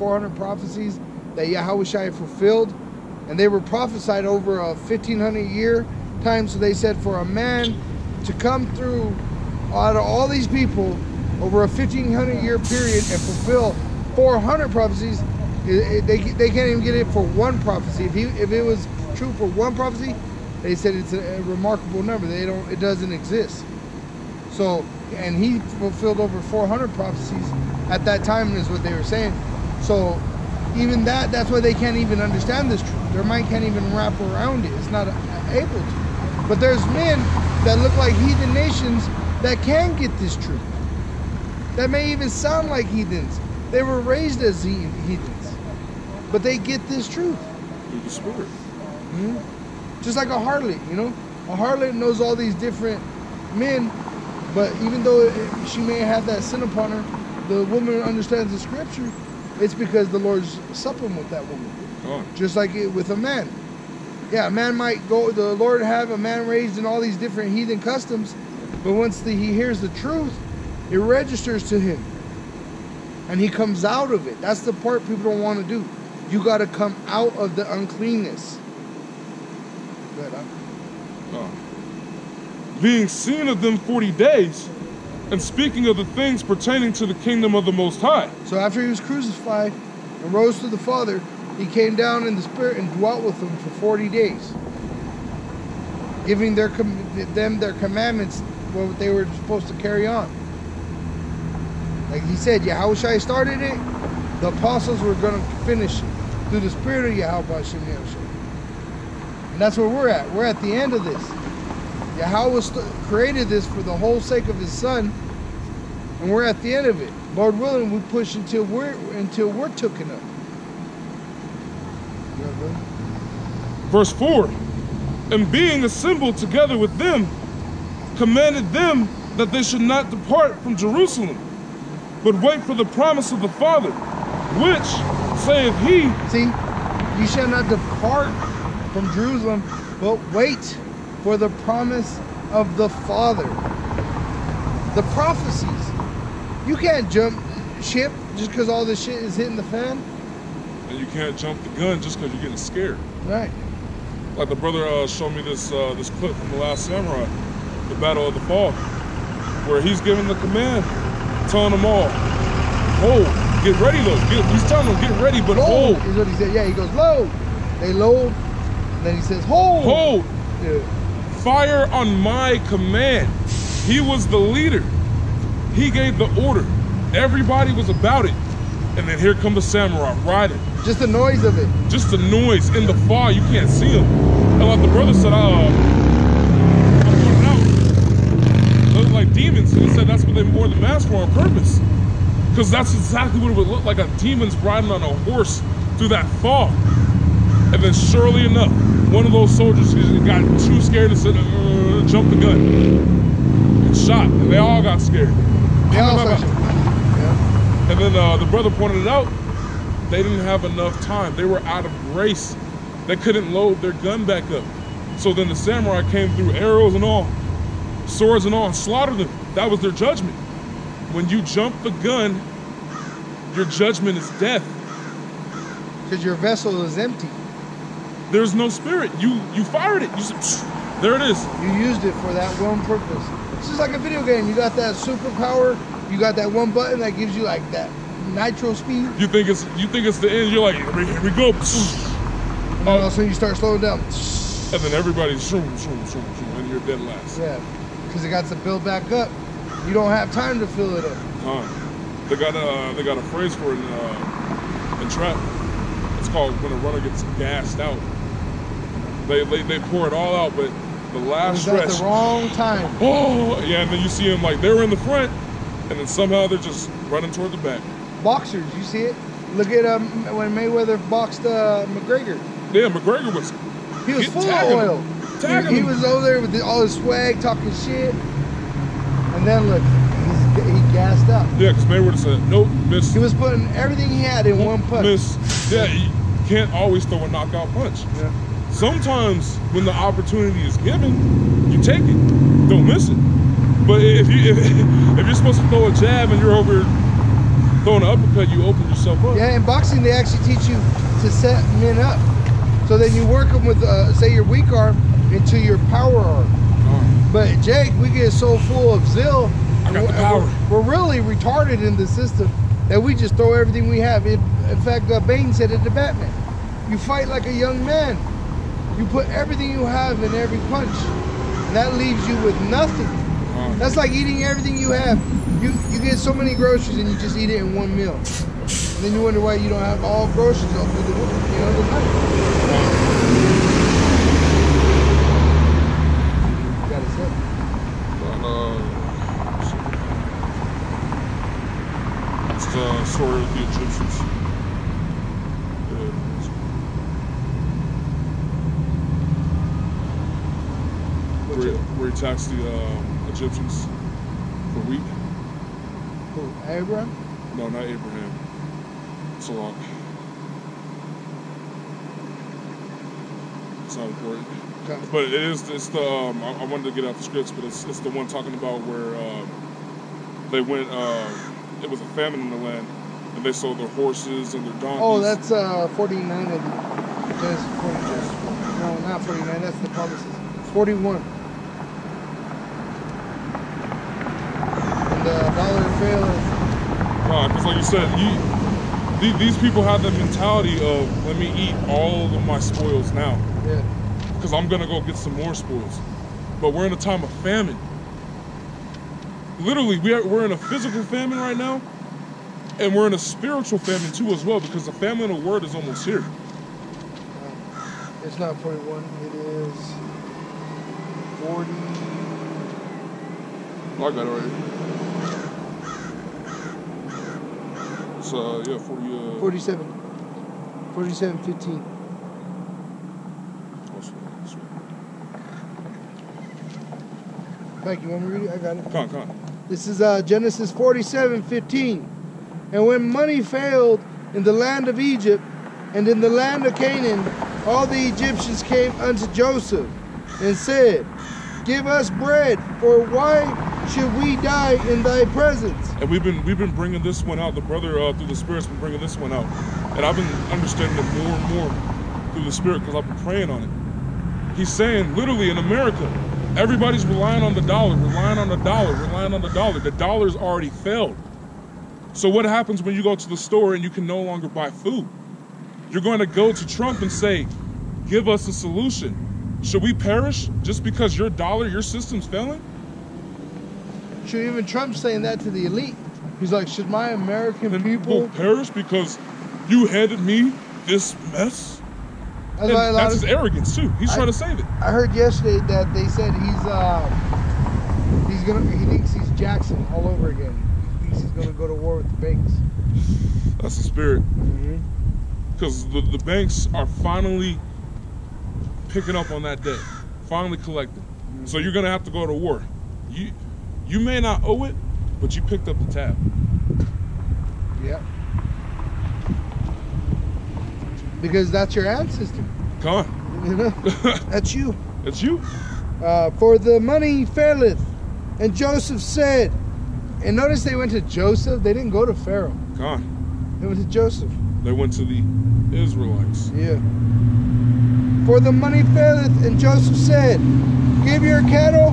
400 prophecies that Yahushua fulfilled, and they were prophesied over a 1500-year time. So they said for a man to come through out of all these people over a 1500-year period and fulfill 400 prophecies, they can't even get it for one prophecy. If it was true for one prophecy, they said it's a remarkable number. It doesn't exist. So, and he fulfilled over 400 prophecies at that time, is what they were saying. So even that's why they can't even understand this truth. Their mind can't even wrap around it. It's not able to. But there's men that look like heathen nations that can get this truth. That may even sound like heathens. They were raised as heathens. But they get this truth. Through the Spirit. Just like a harlot, you know? A harlot knows all these different men, but even though she may have that sin upon her, the woman understands the scripture. It's because the Lord's supping with that woman. Oh. Just like with a man. Yeah, a man might go, the Lord have a man raised in all these different heathen customs, but once he hears the truth, it registers to him. And he comes out of it. That's the part people don't want to do. You got to come out of the uncleanness. Good, huh? Being seen of them 40 days, and speaking of the things pertaining to the kingdom of the Most High. So after he was crucified and rose to the Father, he came down in the Spirit and dwelt with them for 40 days, giving them their commandments, what they were supposed to carry on. Like he said, Yahushua started it, the apostles were going to finish it through the Spirit of Yahweh. And that's where we're at. We're at the end of this. Yahweh created this for the whole sake of his Son, and we're at the end of it. Lord willing, we push until we're taken up. Verse 4, and being assembled together with them, commanded them that they should not depart from Jerusalem, but wait for the promise of the Father, which saith he. See, you shall not depart from Jerusalem, but wait for the promise of the Father. The prophecies. You can't jump ship just because all this shit is hitting the fan. And you can't jump the gun just because you're getting scared. Right. Like the brother showed me this clip from The Last Samurai, the Battle of the Fall, where he's giving the command, telling them all, hold, get ready though. He's telling them, get ready, but hold. Is what he said. Yeah, he goes, load. They load. And then he says, hold. Hold. Yeah. Fire on my command. He was the leader. He gave the order. Everybody was about it. And then here come the samurai riding. Just the noise of it. Just the noise in the fog. You can't see them. And like the brother said, I pointed out, they look like demons. And he said that's what they wore the mask for on purpose. Because that's exactly what it would look like, a demon's riding on a horse through that fog. And then surely enough, one of those soldiers got too scared and said, jump the gun. And shot. And they all got scared. They all got scared. Yeah. And then the brother pointed it out. They didn't have enough time. They were out of grace. They couldn't load their gun back up. So then the samurai came through, arrows and all, swords and all, and slaughtered them. That was their judgment. When you jump the gun, your judgment is death. Because your vessel is empty. There's no spirit. You fired it. You said, there it is. You used it for that one purpose. It's just like a video game. You got that superpower. You got that one button that gives you like that nitro speed. You think it's the end. You're like, here we go. And then all of a sudden you start slowing down. And then everybody's shoom, and you're dead last. Yeah, because it got to build back up. You don't have time to fill it up. They got a phrase for it in trap. It's called when a runner gets gassed out. They pour it all out, but the last stretch. At the wrong time. Oh, yeah, and then you see them like they were in the front, and then somehow they're just running toward the back. Boxers, you see it? Look at when Mayweather boxed McGregor. Yeah, McGregor was. He was full of oil. He was over there with all his swag, talking shit, and then look, he gassed up. Yeah, because Mayweather said, nope, miss. He was putting everything he had in one punch. Miss. Yeah, you can't always throw a knockout punch. Yeah. Sometimes when the opportunity is given, you take it. Don't miss it. But if you're supposed to throw a jab and you're over throwing an uppercut, you open yourself up. Yeah, in boxing, they actually teach you to set men up. So then you work them with, say, your weak arm into your power arm. But Jake, we get so full of zeal. I got the power. We're really retarded in the system that we just throw everything we have. In fact, Bane said it to Batman. You fight like a young man. You put everything you have in every punch. And that leaves you with nothing. That's like eating everything you have. You get so many groceries and you just eat it in one meal. And then you wonder why you don't have all groceries all through the night. Got it set. It's the story of the Egyptians. Where he taxed the Egyptians for wheat. Who, Abraham? No, not Abraham. It's a lot. It's not important. Okay. But it's the, I wanted to get out the scripts, but it's the one talking about where they went, it was a famine in the land, and they sold their horses and their donkeys. Oh, that's 49 of Genesis 40. No, not 49, that's the promises. 41. And the dollar faileth. Because like you said, these people have the mentality of, let me eat all of my spoils now. Yeah. Because I'm going to go get some more spoils. But we're in a time of famine. Literally, we're in a physical famine right now, and we're in a spiritual famine too as well, because the famine of the word is almost here. It's not 41, it is 40. Oh, I got it right here. It's, yeah, 40... 47. 47:15. Mike, you want me to read it? I got it. Come on. This is Genesis 47:15. And when money failed in the land of Egypt and in the land of Canaan, all the Egyptians came unto Joseph and said, give us bread, for why should we die in thy presence? And we've been bringing this one out. The brother through the Spirit's been bringing this one out, and I've been understanding it more and more through the Spirit because I've been praying on it. He's saying, literally in America, everybody's relying on the dollar, relying on the dollar, relying on the dollar. The dollar's already failed. So what happens when you go to the store and you can no longer buy food? You're going to go to Trump and say, give us a solution. Should we perish just because your dollar, your system's failing? Should even Trump saying that to the elite? He's like, should my American people perish because you handed me this mess? That's his arrogance too. He's trying to save it. I heard yesterday that they said he thinks he's Jackson all over again. He thinks he's gonna go to war with the banks. That's the spirit. Because the banks are finally picking up on that debt, finally collecting. So you're gonna have to go to war. You may not owe it, but you picked up the tab. Yeah. Because that's your ancestor. Come on. You know, that's you. That's you. For the money faileth. And Joseph said, and notice they went to Joseph. They didn't go to Pharaoh. Come on. They went to Joseph. They went to the Israelites. Yeah. For the money faileth, and Joseph said, give your cattle